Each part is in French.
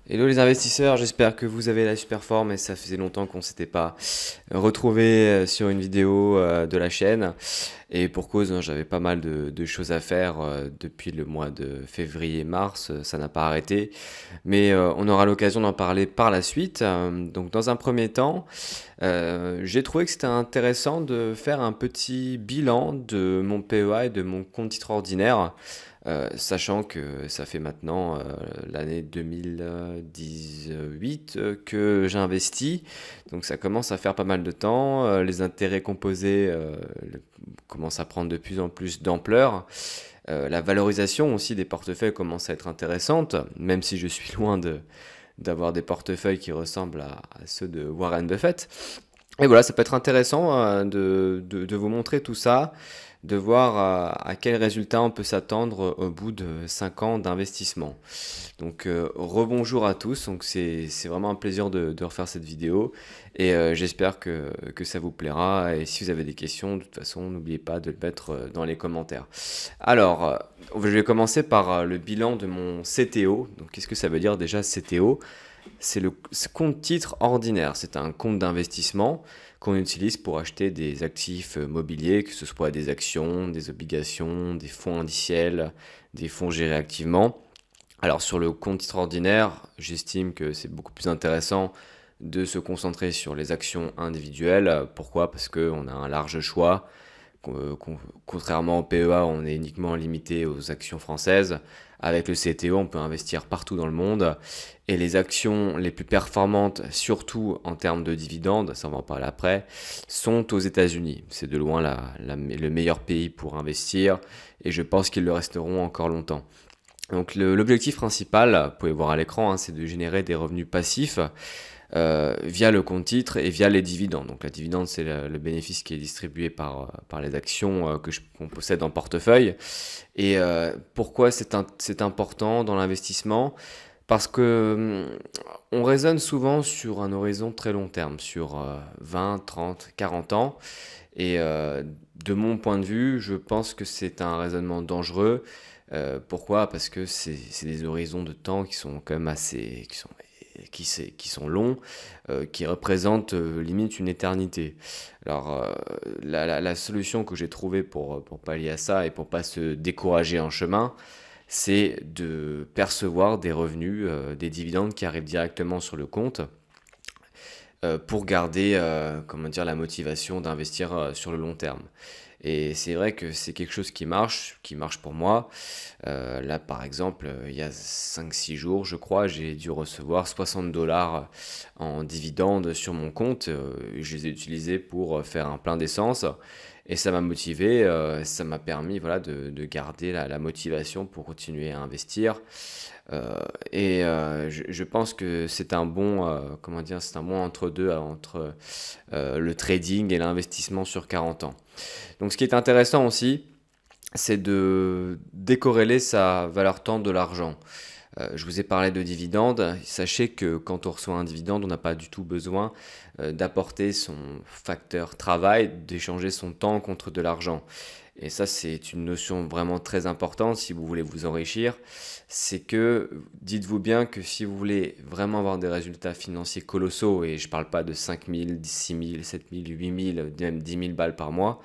Hello les investisseurs, j'espère que vous avez la super forme et ça faisait longtemps qu'on s'était pas retrouvé sur une vidéo de la chaîne. Et pour cause, hein, j'avais pas mal de choses à faire depuis le mois de février-mars, ça n'a pas arrêté. Mais on aura l'occasion d'en parler par la suite. Donc dans un premier temps, j'ai trouvé que c'était intéressant de faire un petit bilan de mon PEA et de mon compte titre ordinaire. Sachant que ça fait maintenant l'année 2018 que j'investis, donc ça commence à faire pas mal de temps. Les intérêts composés commencent à prendre de plus en plus d'ampleur. La valorisation aussi des portefeuilles commence à être intéressante, même si je suis loin d'avoir des portefeuilles qui ressemblent à ceux de Warren Buffett. Et voilà, ça peut être intéressant de vous montrer tout ça, de voir à quel résultat on peut s'attendre au bout de 5 ans d'investissement. Donc rebonjour à tous, donc c'est vraiment un plaisir de refaire cette vidéo et j'espère que ça vous plaira et si vous avez des questions, de toute façon n'oubliez pas de le mettre dans les commentaires. Alors, je vais commencer par le bilan de mon CTO. Donc qu'est-ce que ça veut dire déjà CTO? C'est le compte titre ordinaire. C'est un compte d'investissement qu'on utilise pour acheter des actifs mobiliers, que ce soit des actions, des obligations, des fonds indiciels, des fonds gérés activement. Alors sur le compte titre ordinaire, j'estime que c'est beaucoup plus intéressant de se concentrer sur les actions individuelles. Pourquoi? Parce qu'on a un large choix. Contrairement au PEA, on est uniquement limité aux actions françaises. Avec le CTO, on peut investir partout dans le monde. Et les actions les plus performantes, surtout en termes de dividendes, ça on va en parler après, sont aux États-Unis. C'est de loin le meilleur pays pour investir et je pense qu'ils le resteront encore longtemps. Donc l'objectif principal, vous pouvez voir à l'écran, hein, c'est de générer des revenus passifs via le compte titre et via les dividendes. Donc la dividende, c'est le bénéfice qui est distribué par les actions qu'on possède en portefeuille. Et pourquoi c'est important dans l'investissement? Parce que on raisonne souvent sur un horizon très long terme, sur 20, 30, 40 ans. Et de mon point de vue, je pense que c'est un raisonnement dangereux. Pourquoi? Parce que c'est des horizons de temps qui sont quand même assez, qui sont longs, qui représentent limite une éternité. Alors, la solution que j'ai trouvée pour pallier à ça et pour pas se décourager en chemin, c'est de percevoir des revenus, des dividendes qui arrivent directement sur le compte pour garder comment dire, la motivation d'investir sur le long terme. Et c'est vrai que c'est quelque chose qui marche pour moi. Là, par exemple, il y a 5 6 jours, je crois, j'ai dû recevoir 60 dollars en dividendes sur mon compte. Je les ai utilisés pour faire un plein d'essence. Et ça m'a motivé, ça m'a permis voilà, de garder la motivation pour continuer à investir. Je pense que c'est un bon, comment dire, c'est un bon entre-deux entre le trading et l'investissement sur 40 ans. Donc ce qui est intéressant aussi, c'est de décorréler sa valeur temps de l'argent. Je vous ai parlé de dividendes. Sachez que quand on reçoit un dividende, on n'a pas du tout besoin d'apporter son facteur travail, d'échanger son temps contre de l'argent. Et ça, c'est une notion vraiment très importante si vous voulez vous enrichir. C'est que dites-vous bien que si vous voulez vraiment avoir des résultats financiers colossaux, et je ne parle pas de 5 000, 6 000, 7 000, 8 000, même 10 000 balles par mois,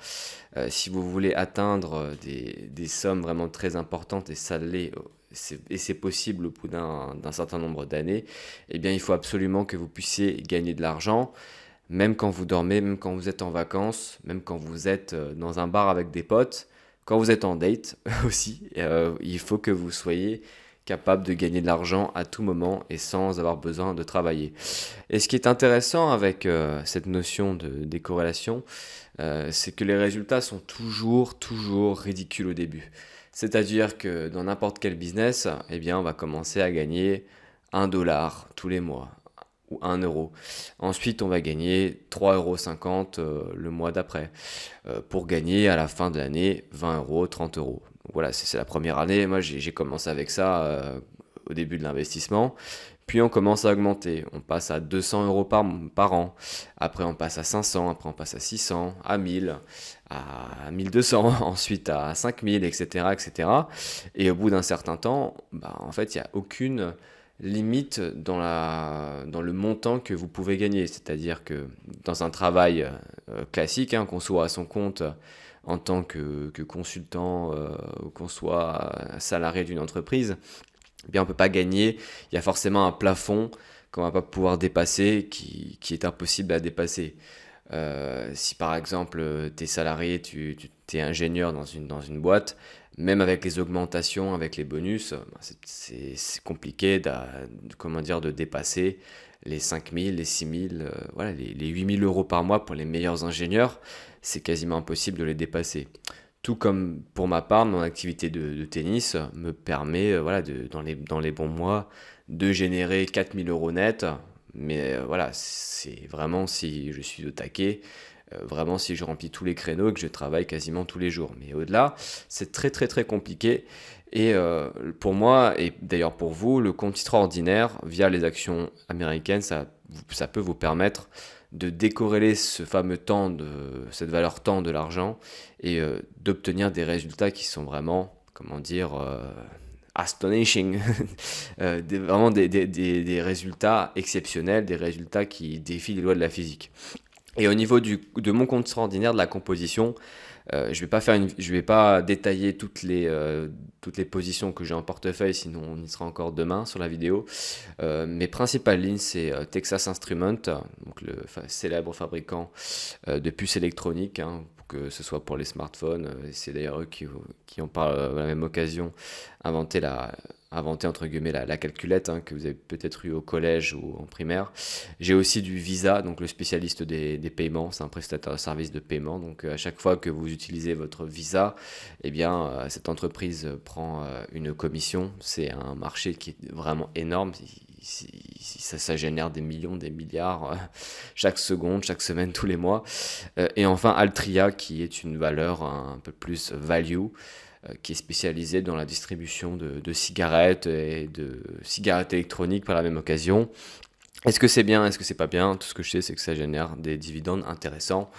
si vous voulez atteindre des sommes vraiment très importantes, et ça l'est, et c'est possible au bout d'un certain nombre d'années, eh bien il faut absolument que vous puissiez gagner de l'argent, même quand vous dormez, même quand vous êtes en vacances, même quand vous êtes dans un bar avec des potes, quand vous êtes en date aussi, il faut que vous soyez capable de gagner de l'argent à tout moment et sans avoir besoin de travailler. Et ce qui est intéressant avec cette notion de décorrélation, c'est que les résultats sont toujours ridicules au début. C'est-à-dire que dans n'importe quel business, eh bien, on va commencer à gagner 1 dollar tous les mois ou 1 euro. Ensuite, on va gagner 3,50 € le mois d'après pour gagner à la fin de l'année 20 euros, 30 euros. Donc voilà, c'est la première année. Moi, j'ai commencé avec ça au début de l'investissement. Puis on commence à augmenter. On passe à 200 euros par an. Après, on passe à 500. Après, on passe à 600, à 1000, à 1200, ensuite à 5000, etc., etc. Et au bout d'un certain temps, bah, en fait, il n'y a aucune limite dans le montant que vous pouvez gagner. C'est-à-dire que dans un travail classique, hein, qu'on soit à son compte en tant que consultant ou qu'on soit salarié d'une entreprise, eh bien on ne peut pas gagner. Il y a forcément un plafond qu'on ne va pas pouvoir dépasser, qui est impossible à dépasser. Si par exemple tu es salarié, tu es ingénieur dans une boîte, même avec les augmentations, avec les bonus, ben, c'est compliqué comment dire, de dépasser les 5 000, les 6 000, voilà, les 8 000 € par mois pour les meilleurs ingénieurs. C'est quasiment impossible de les dépasser. Tout comme pour ma part, mon activité de tennis me permet, voilà, dans les bons mois, de générer 4 000 € net. Mais voilà, c'est vraiment si je suis au taquet, vraiment si je remplis tous les créneaux et que je travaille quasiment tous les jours. Mais au-delà, c'est très très très compliqué. Et pour moi, et d'ailleurs pour vous, le compte titre ordinaire, via les actions américaines, ça peut vous permettre de décorréler ce fameux temps, cette valeur temps de l'argent, et d'obtenir des résultats qui sont vraiment, comment dire, astonishing. Vraiment des résultats exceptionnels, des résultats qui défient les lois de la physique. Et au niveau de mon compte extraordinaire, de la composition, je vais pas détailler toutes les positions que j'ai en portefeuille, sinon on y sera encore demain sur la vidéo. Mes principales lignes, c'est Texas Instruments, donc le célèbre fabricant de puces électroniques, hein, que ce soit pour les smartphones. C'est d'ailleurs eux qui ont par la même occasion inventé entre guillemets la calculette, hein, que vous avez peut-être eu au collège ou en primaire. J'ai aussi du Visa, donc le spécialiste des paiements, c'est un prestataire de service de paiement. Donc à chaque fois que vous utilisez votre Visa, eh bien cette entreprise prend une commission. C'est un marché qui est vraiment énorme. Ça génère des millions, des milliards chaque seconde, chaque semaine, tous les mois. Et enfin Altria, qui est une valeur un peu plus value, qui est spécialisée dans la distribution de cigarettes et de cigarettes électroniques par la même occasion. Est-ce que c'est bien, est-ce que c'est pas bien? Tout ce que je sais, c'est que ça génère des dividendes intéressants.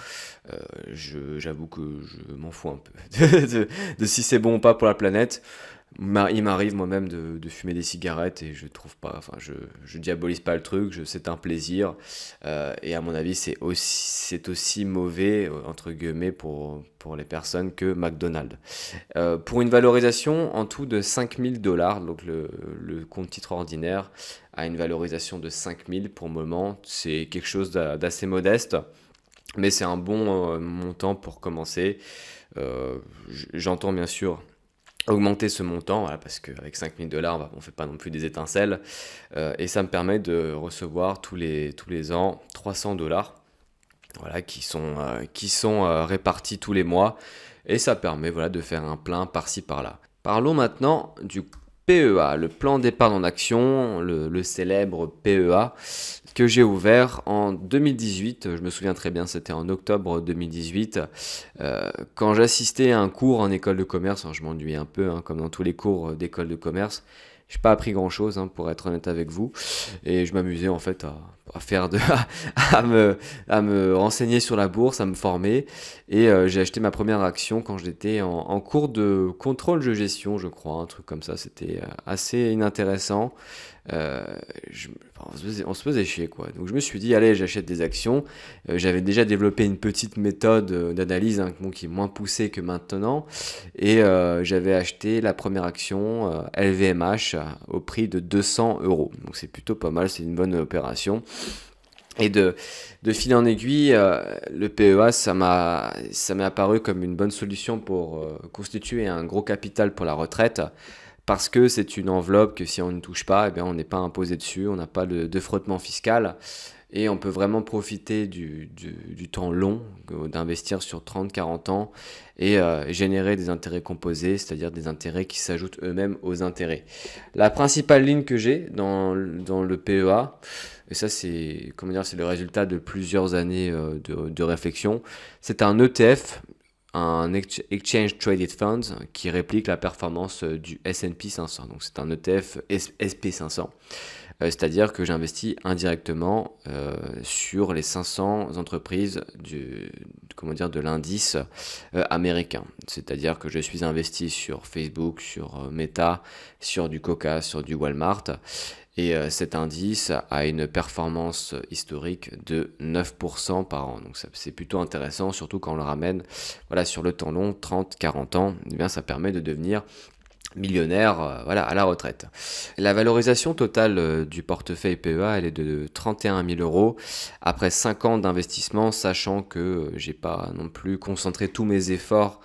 J'avoue que je m'en fous un peu de si c'est bon ou pas pour la planète. Il m'arrive moi-même de fumer des cigarettes et je trouve pas, enfin je diabolise pas le truc, c'est un plaisir, et à mon avis c'est aussi mauvais entre guillemets pour les personnes que McDonald's. Pour une valorisation en tout de 5 000 $, donc le compte titre ordinaire a une valorisation de 5 000 pour le moment. C'est quelque chose d'assez modeste, mais c'est un bon montant pour commencer. J'entends bien sûr augmenter ce montant, voilà, parce qu'avec 5 000 $, on ne fait pas non plus des étincelles, et ça me permet de recevoir tous les ans 300 $, voilà, qui sont répartis tous les mois, et ça permet, voilà, de faire un plein par-ci par-là. Parlons maintenant du PEA, le plan d'épargne en action, le célèbre PEA, que j'ai ouvert en 2018. Je me souviens très bien, c'était en octobre 2018, quand j'assistais à un cours en école de commerce. Je m'ennuyais un peu, hein, comme dans tous les cours d'école de commerce. Je n'ai pas appris grand chose, hein, pour être honnête avec vous, et je m'amusais en fait à faire à me renseigner sur la bourse, à me former, et j'ai acheté ma première action quand j'étais en cours de contrôle de gestion, je crois, un truc comme ça. C'était assez inintéressant. Euh, enfin, on se faisait chier, quoi. Donc je me suis dit, allez, j'achète des actions. J'avais déjà développé une petite méthode d'analyse, hein, bon, qui est moins poussée que maintenant, et j'avais acheté la première action LVMH au prix de 200 €. Donc c'est plutôt pas mal, c'est une bonne opération. Et de fil en aiguille, le PEA, ça m'est apparu comme une bonne solution pour constituer un gros capital pour la retraite, parce que c'est une enveloppe que si on ne touche pas, eh bien, on n'est pas imposé dessus, on n'a pas de frottement fiscal, et on peut vraiment profiter du temps long, d'investir sur 30-40 ans, et générer des intérêts composés, c'est-à-dire des intérêts qui s'ajoutent eux-mêmes aux intérêts. La principale ligne que j'ai dans le PEA, et ça c'est, comment dire, c'est le résultat de plusieurs années de réflexion, c'est un ETF, un Exchange Traded Funds, qui réplique la performance du S&P 500. Donc c'est un ETF SP 500. c'est-à-dire que j'investis indirectement sur les 500 entreprises de l'indice américain. C'est-à-dire que je suis investi sur Facebook, sur Meta, sur du Coca, sur du Walmart. Et cet indice a une performance historique de 9% par an. Donc c'est plutôt intéressant, surtout quand on le ramène voilà, sur le temps long, 30, 40 ans. Eh bien, ça permet de devenir millionnaire voilà, à la retraite. La valorisation totale du portefeuille PEA, elle est de 31 000 euros après 5 ans d'investissement, sachant que j'ai pas non plus concentré tous mes efforts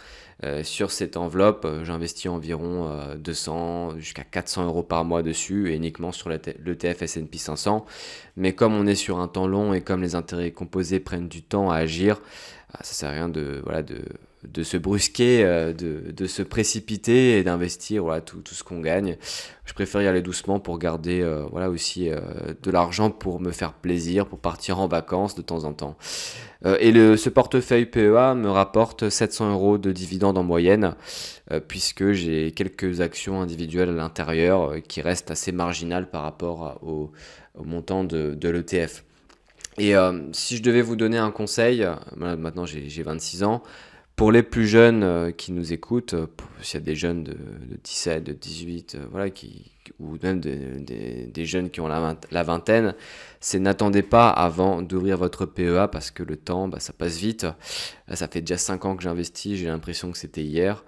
sur cette enveloppe. J'investis environ 200 jusqu'à 400 euros par mois dessus et uniquement sur l'ETF S&P 500. Mais comme on est sur un temps long et comme les intérêts composés prennent du temps à agir, ça sert à rien de se brusquer, de se précipiter et d'investir voilà, tout ce qu'on gagne. Je préfère y aller doucement pour garder voilà, aussi de l'argent pour me faire plaisir, pour partir en vacances de temps en temps. Ce portefeuille PEA me rapporte 700 euros de dividendes en moyenne, puisque j'ai quelques actions individuelles à l'intérieur qui restent assez marginales par rapport au montant de l'ETF. Et si je devais vous donner un conseil, maintenant j'ai 26 ans, pour les plus jeunes qui nous écoutent, s'il y a des jeunes de 17, de 18, voilà, ou même des jeunes qui ont la vingtaine, c'est n'attendez pas avant d'ouvrir votre PEA parce que le temps, ça passe vite. Là, ça fait déjà 5 ans que j'investis, j'ai l'impression que c'était hier.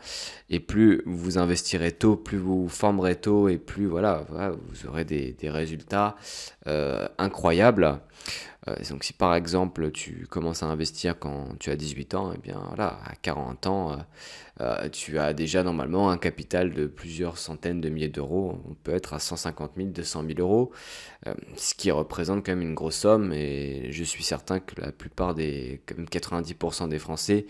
Et plus vous investirez tôt, plus vous vous formerez tôt et plus voilà, vous aurez des résultats incroyables. Donc si par exemple tu commences à investir quand tu as 18 ans, et bien voilà, à 40 ans, tu as déjà normalement un capital de plusieurs centaines de milliers d'euros. On peut être à 150 000, 200 000 euros, ce qui représente quand même une grosse somme. Et je suis certain que la plupart comme 90% des Français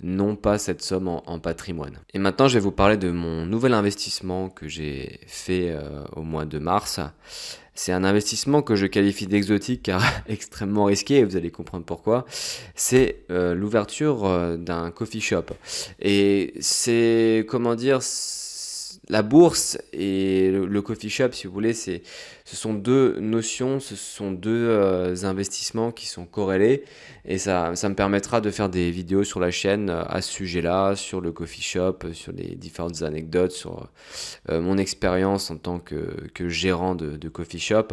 n'ont pas cette somme en patrimoine. Et maintenant, je vais vous parler de mon nouvel investissement que j'ai fait au mois de mars. C'est un investissement que je qualifie d'exotique car extrêmement risqué, et vous allez comprendre pourquoi. C'est l'ouverture d'un coffee shop. Et c'est, comment dire, la bourse et le coffee shop, si vous voulez, ce sont deux notions, ce sont deux investissements qui sont corrélés. Et ça me permettra de faire des vidéos sur la chaîne à ce sujet-là, sur le coffee shop, sur les différentes anecdotes, sur mon expérience en tant que gérant de coffee shop.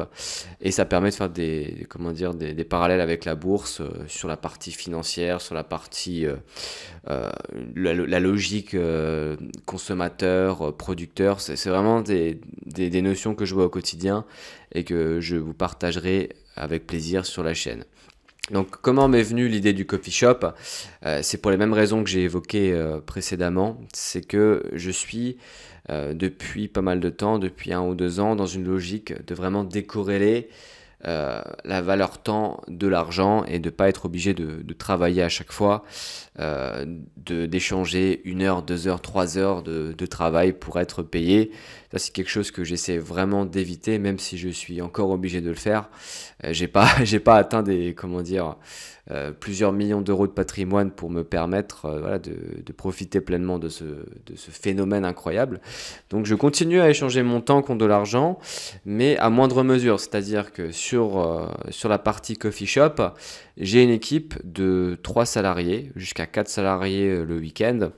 Et ça permet de faire des parallèles avec la bourse sur la partie financière, sur la partie la logique consommateur, producteur. C'est vraiment des notions que je vois au quotidien et que je vous partagerai avec plaisir sur la chaîne. Donc comment m'est venue l'idée du coffee shop? C'est pour les mêmes raisons que j'ai évoquées précédemment. C'est que je suis depuis pas mal de temps, depuis 1 ou 2 ans, dans une logique de vraiment décorréler la valeur temps de l'argent et de pas être obligé de travailler à chaque fois, d'échanger 1 heure, 2 heures, 3 heures de travail pour être payé. Ça, c'est quelque chose que j'essaie vraiment d'éviter, même si je suis encore obligé de le faire. J'ai pas atteint plusieurs millions d'euros de patrimoine pour me permettre voilà, de profiter pleinement de ce phénomène incroyable. Donc je continue à échanger mon temps contre de l'argent, mais à moindre mesure. C'est-à-dire que sur la partie coffee shop, j'ai une équipe de 3 salariés, jusqu'à 4 salariés le week-end,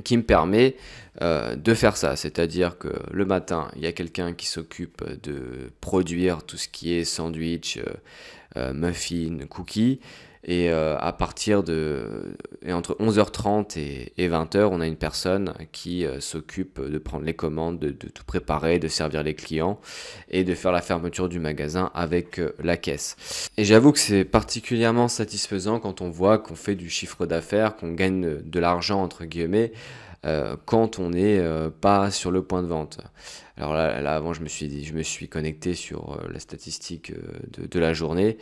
qui me permet de faire ça. C'est-à-dire que le matin, il y a quelqu'un qui s'occupe de produire tout ce qui est sandwich, muffins, cookies. Et entre 11h30 et 20h, on a une personne qui s'occupe de prendre les commandes, de tout préparer, de servir les clients et de faire la fermeture du magasin avec la caisse. Et j'avoue que c'est particulièrement satisfaisant quand on voit qu'on fait du chiffre d'affaires, qu'on gagne de l'argent entre guillemets, quand on n'est pas sur le point de vente. Alors là avant, je me suis connecté sur la statistique de la journée.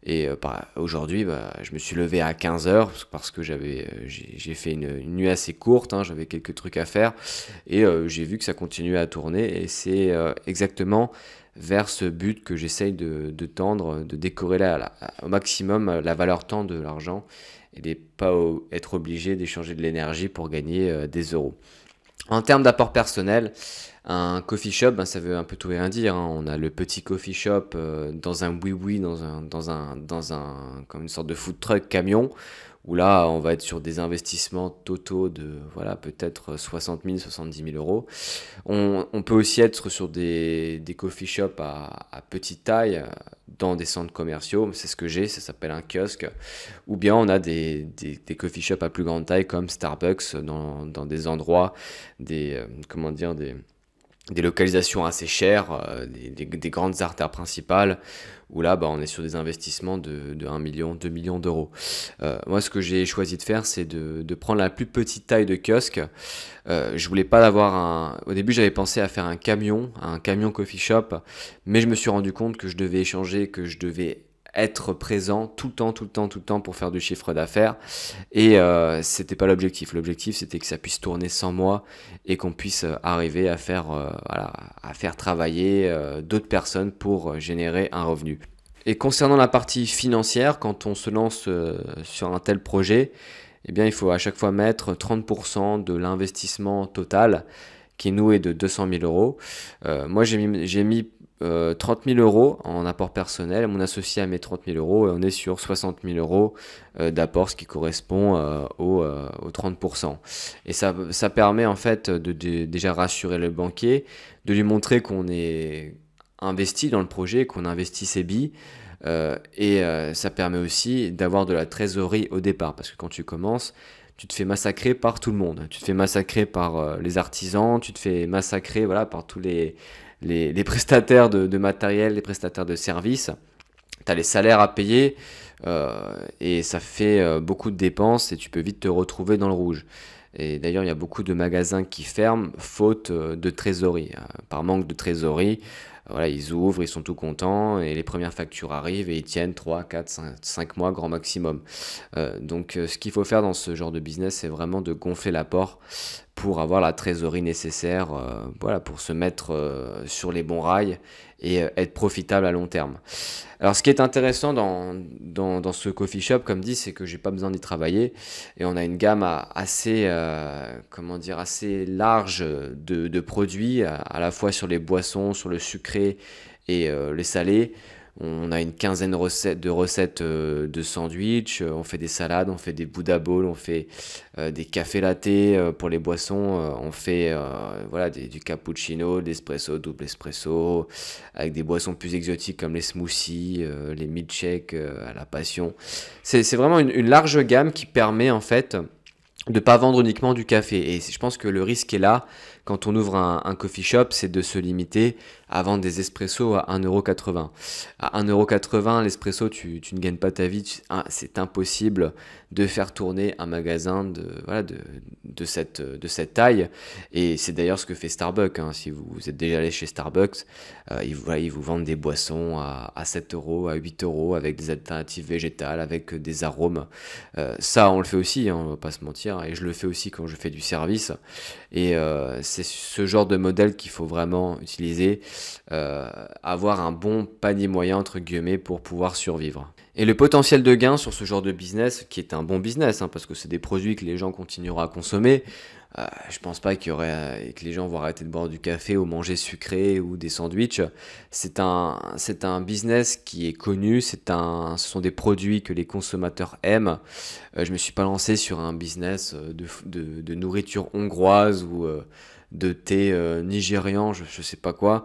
Et aujourd'hui, je me suis levé à 15h parce que j'ai fait une nuit assez courte, hein, j'avais quelques trucs à faire et j'ai vu que ça continuait à tourner et c'est exactement vers ce but que j'essaye de tendre, de décorréler au maximum la valeur temps de l'argent et de pas être obligé d'échanger de l'énergie pour gagner des euros. En termes d'apport personnel, un coffee shop, ben, ça veut un peu tout et rien dire, hein. On a le petit coffee shop dans un oui-oui, comme une sorte de food truck camion, où là, on va être sur des investissements totaux de, voilà, peut-être 60 000, 70 000 euros. On peut aussi être sur des coffee shops à petite taille, dans des centres commerciaux, c'est ce que j'ai, ça s'appelle un kiosque, ou bien on a des coffee shops à plus grande taille comme Starbucks dans des endroits, comment dire, des localisations assez chères, des grandes artères principales, où là, bah, on est sur des investissements de 1 million, 2 millions d'euros. Moi, ce que j'ai choisi de faire, c'est de prendre la plus petite taille de kiosque. Je voulais pas avoir Au début, j'avais pensé à faire un camion coffee shop, mais je me suis rendu compte que je devais échanger, que je devais être présent tout le temps, tout le temps, tout le temps pour faire du chiffre d'affaires. Et c'était pas l'objectif. L'objectif, c'était que ça puisse tourner sans moi et qu'on puisse arriver à faire, voilà, à faire travailler d'autres personnes pour générer un revenu. Et concernant la partie financière, quand on se lance sur un tel projet, eh bien, il faut à chaque fois mettre 30% de l'investissement total, qui nous est de 200 000 euros. Moi, j'ai mis 30 000 euros en apport personnel, mon associé a mis 30 000 euros et on est sur 60 000 euros d'apport, ce qui correspond aux 30%. Et ça permet en fait de déjà rassurer le banquier, de lui montrer qu'on est investi dans le projet, qu'on investit ses billes. Ça permet aussi d'avoir de la trésorerie au départ, parce que quand tu commences, tu te fais massacrer par tout le monde. Tu te fais massacrer par les artisans, tu te fais massacrer, voilà, par tous les prestataires de matériel, les prestataires de services. Tu as les salaires à payer et ça fait beaucoup de dépenses et tu peux vite te retrouver dans le rouge. Et d'ailleurs, il y a beaucoup de magasins qui ferment faute de trésorerie. Par manque de trésorerie, voilà, ils ouvrent, ils sont tout contents et les premières factures arrivent et ils tiennent 3, 4, 5 mois grand maximum. Donc ce qu'il faut faire dans ce genre de business, c'est vraiment de gonfler l'apport pour avoir la trésorerie nécessaire, voilà, pour se mettre sur les bons rails et être profitable à long terme. Alors ce qui est intéressant dans ce coffee shop, comme dit, c'est que j'ai pas besoin d'y travailler et on a une gamme assez, comment dire, assez large de produits, à la fois sur les boissons, sur le sucré et les salés. On a une quinzaine de recettes de sandwich, on fait des salades, on fait des Buddha Bowls, on fait des cafés latte pour les boissons, on fait voilà, du cappuccino, de l'espresso, double espresso, avec des boissons plus exotiques comme les smoothies, les milkshakes à la passion. C'est vraiment une large gamme qui permet en fait de pas vendre uniquement du café. Et je pense que le risque est là, quand on ouvre un coffee shop, c'est de se limiter à vendre des espressos à 1,80 €. À 1,80 € l'espresso, tu ne gagnes pas ta vie. C'est impossible de faire tourner un magasin voilà, de cette taille. Et c'est d'ailleurs ce que fait Starbucks, hein. Si vous êtes déjà allé chez Starbucks, voilà, ils vous vendent des boissons à 7 euros, à 8 euros, avec des alternatives végétales, avec des arômes. Ça, on le fait aussi, hein, on va pas se mentir. Et je le fais aussi quand je fais du service. Et c'est ce genre de modèle qu'il faut vraiment utiliser, avoir un bon panier moyen entre guillemets pour pouvoir survivre. Et le potentiel de gain sur ce genre de business, qui est un bon business, hein, parce que c'est des produits que les gens continueront à consommer, je pense pas que les gens vont arrêter de boire du café ou manger sucré ou des sandwichs. C'est un business qui est connu, ce sont des produits que les consommateurs aiment. Je me suis pas lancé sur un business de nourriture hongroise ou de thé nigérian, je sais pas quoi.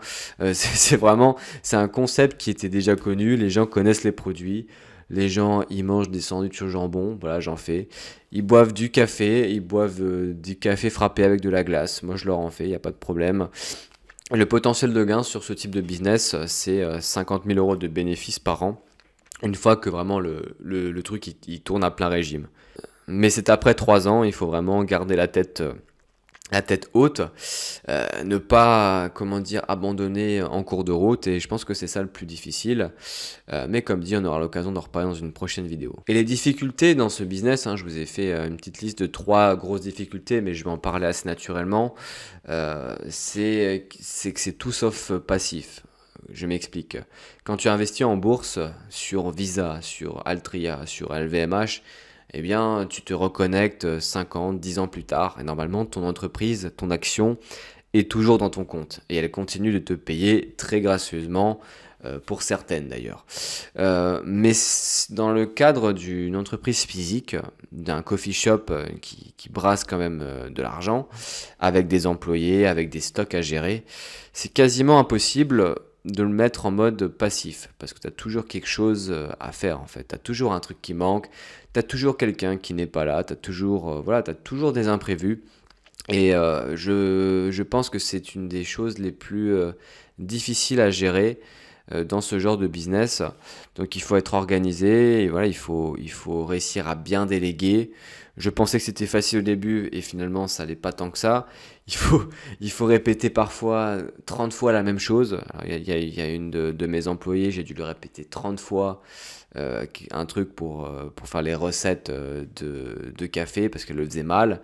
C'est un concept qui était déjà connu, les gens connaissent les produits. Les gens, ils mangent des sandwichs au jambon, voilà, j'en fais. Ils boivent du café frappé avec de la glace. Moi, je leur en fais, il n'y a pas de problème. Le potentiel de gain sur ce type de business, c'est 50 000 euros de bénéfices par an, une fois que vraiment le truc il tourne à plein régime. Mais c'est après 3 ans, il faut vraiment garder la tête haute, ne pas, comment dire, abandonner en cours de route, et je pense que c'est ça le plus difficile, mais comme dit, on aura l'occasion d'en reparler dans une prochaine vidéo. Et les difficultés dans ce business, hein, je vous ai fait une petite liste de 3 grosses difficultés, mais je vais en parler assez naturellement, c'est que c'est tout sauf passif. Je m'explique. Quand tu investis en bourse sur Visa, sur Altria, sur LVMH, eh bien, tu te reconnectes 5 ans, 10 ans plus tard, et normalement, ton entreprise, ton action est toujours dans ton compte. Et elle continue de te payer très gracieusement, pour certaines d'ailleurs. Mais dans le cadre d'une entreprise physique, d'un coffee shop qui brasse quand même de l'argent, avec des employés, avec des stocks à gérer, c'est quasiment impossible de le mettre en mode passif, parce que tu as toujours quelque chose à faire en fait, tu as toujours un truc qui manque, tu as toujours quelqu'un qui n'est pas là, tu as toujours, voilà, t'as toujours des imprévus, et je pense que c'est une des choses les plus difficiles à gérer dans ce genre de business. Donc il faut être organisé, et voilà, il faut réussir à bien déléguer. Je pensais que c'était facile au début et finalement ça n'est pas tant que ça. Il faut, il faut répéter parfois 30 fois la même chose. Alors, il y a une de mes employés, j'ai dû lui répéter 30 fois un truc pour faire les recettes de café parce qu'elle le faisait mal.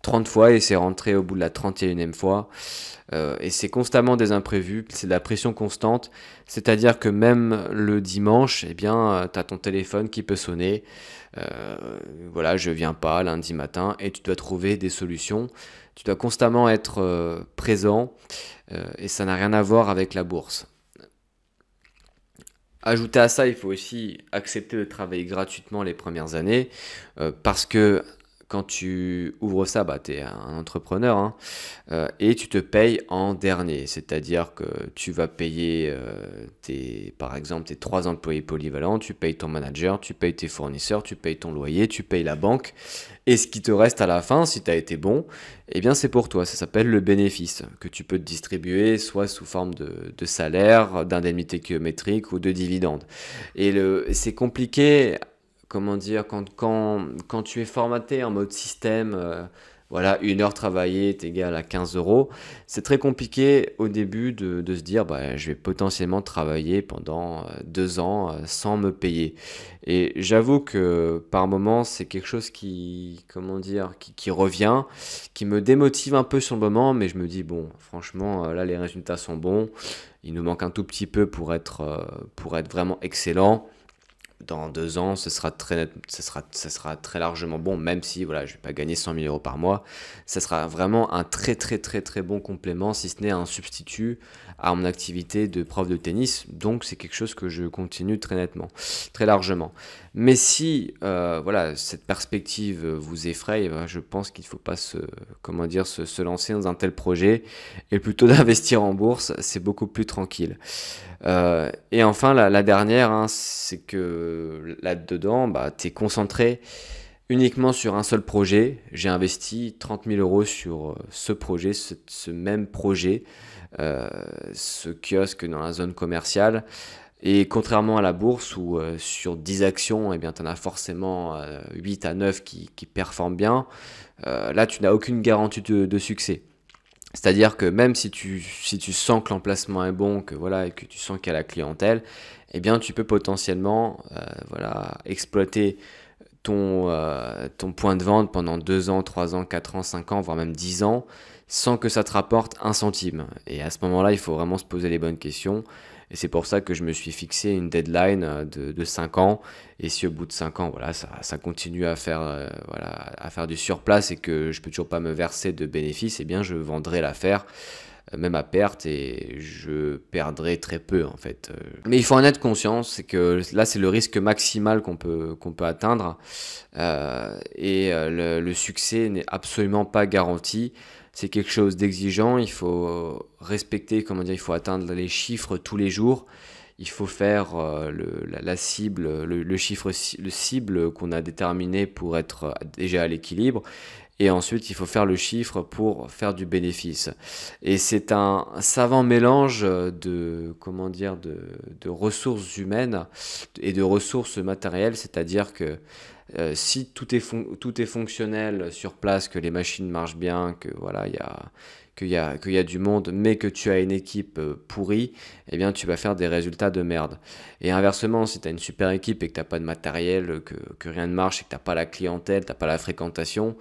30 fois et c'est rentré au bout de la 31e fois. Et c'est constamment des imprévus, c'est de la pression constante. C'est-à-dire que même le dimanche, eh bien, tu as ton téléphone qui peut sonner. Euh, voilà, je viens pas lundi matin et tu dois trouver des solutions. Tu dois constamment être présent et ça n'a rien à voir avec la bourse. Ajouter à ça, il faut aussi accepter de travailler gratuitement les premières années parce que quand tu ouvres ça, bah, tu es un entrepreneur hein, et tu te payes en dernier. C'est-à-dire que tu vas payer, par exemple, tes trois employés polyvalents, tu payes ton manager, tu payes tes fournisseurs, tu payes ton loyer, tu payes la banque. Et ce qui te reste à la fin, si tu as été bon, eh bien c'est pour toi. Ça s'appelle le bénéfice que tu peux te distribuer soit sous forme de salaire, d'indemnité kilométrique ou de dividendes. C'est compliqué comment dire, quand tu es formaté en mode système, voilà, 1 heure travaillée est égale à 15 euros, c'est très compliqué au début de se dire, bah, je vais potentiellement travailler pendant 2 ans sans me payer. Et j'avoue que par moments, c'est quelque chose qui, comment dire, qui revient, qui me démotive un peu sur le moment, mais je me dis, bon, franchement, là, les résultats sont bons, il nous manque un tout petit peu pour être vraiment excellent. Dans 2 ans, ce sera très largement bon, même si voilà, je ne vais pas gagner 100 000 euros par mois. Ce sera vraiment un très très très très bon complément, si ce n'est un substitut à mon activité de prof de tennis. Donc c'est quelque chose que je continue très nettement, très largement. Mais si voilà, cette perspective vous effraie, je pense qu'il ne faut pas comment dire, se lancer dans un tel projet et plutôt d'investir en bourse, c'est beaucoup plus tranquille. Et enfin, la dernière, hein, c'est que là-dedans, bah, tu es concentré uniquement sur un seul projet. J'ai investi 30 000 euros sur ce projet, ce même projet, euh, ce kiosque dans la zone commerciale. Et contrairement à la bourse où sur 10 actions, eh bien, tu en as forcément 8 à 9 qui performent bien, là, tu n'as aucune garantie de succès. C'est-à-dire que même si tu sens que l'emplacement est bon, que voilà, et que tu sens qu'il y a la clientèle, eh bien tu peux potentiellement voilà, exploiter ton point de vente pendant 2 ans, 3 ans, 4 ans, 5 ans, voire même 10 ans, sans que ça te rapporte un centime. Et à ce moment-là, il faut vraiment se poser les bonnes questions. Et c'est pour ça que je me suis fixé une deadline de 5 ans. Et si au bout de 5 ans, voilà, ça continue voilà, à faire du surplace et que je peux toujours pas me verser de bénéfices, eh bien je vendrai l'affaire, même à perte, et je perdrai très peu en fait. Mais il faut en être conscient, c'est que là c'est le risque maximal qu'on peut atteindre, le succès n'est absolument pas garanti. C'est quelque chose d'exigeant, il faut respecter, comment dire, il faut atteindre les chiffres tous les jours. Il faut faire la cible, le cible qu'on a déterminé pour être déjà à l'équilibre. Et ensuite, il faut faire le chiffre pour faire du bénéfice. Et c'est un savant mélange comment dire, de ressources humaines et de ressources matérielles. C'est-à-dire que si tout est fonctionnel sur place, que les machines marchent bien, que voilà, qu'il y a du monde, mais que tu as une équipe pourrie, eh bien tu vas faire des résultats de merde. Et inversement, si tu as une super équipe et que tu n'as pas de matériel, que rien ne marche et que tu n'as pas la clientèle, tu n'as pas la fréquentation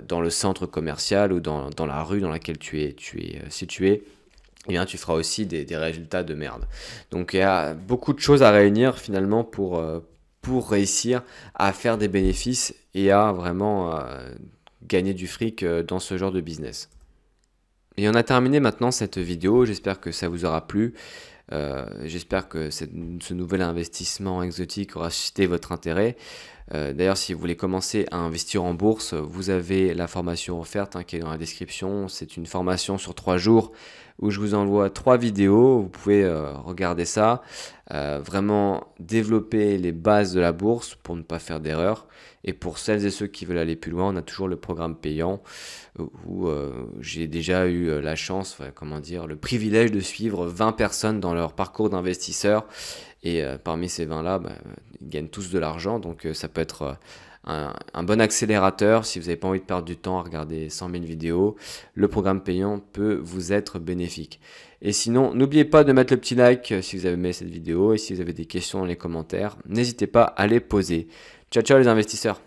dans le centre commercial ou dans la rue dans laquelle tu es situé, eh bien tu feras aussi des résultats de merde. Donc il y a beaucoup de choses à réunir finalement pour réussir à faire des bénéfices et à vraiment gagner du fric dans ce genre de business. Et on a terminé maintenant cette vidéo, j'espère que ça vous aura plu. J'espère que ce nouvel investissement exotique aura suscité votre intérêt. D'ailleurs, si vous voulez commencer à investir en bourse, vous avez la formation offerte qui est dans la description. C'est une formation sur 3 jours où je vous envoie 3 vidéos. Vous pouvez regarder ça, vraiment développer les bases de la bourse pour ne pas faire d'erreur. Et pour celles et ceux qui veulent aller plus loin, on a toujours le programme payant où j'ai déjà eu la chance, le privilège de suivre 20 personnes dans leur parcours d'investisseur. Et parmi ces 20-là, ils gagnent tous de l'argent. Donc ça peut être un bon accélérateur si vous n'avez pas envie de perdre du temps à regarder 100 000 vidéos. Le programme payant peut vous être bénéfique. Et sinon, n'oubliez pas de mettre le petit like si vous avez aimé cette vidéo. Et si vous avez des questions dans les commentaires, n'hésitez pas à les poser. Ciao, ciao les investisseurs!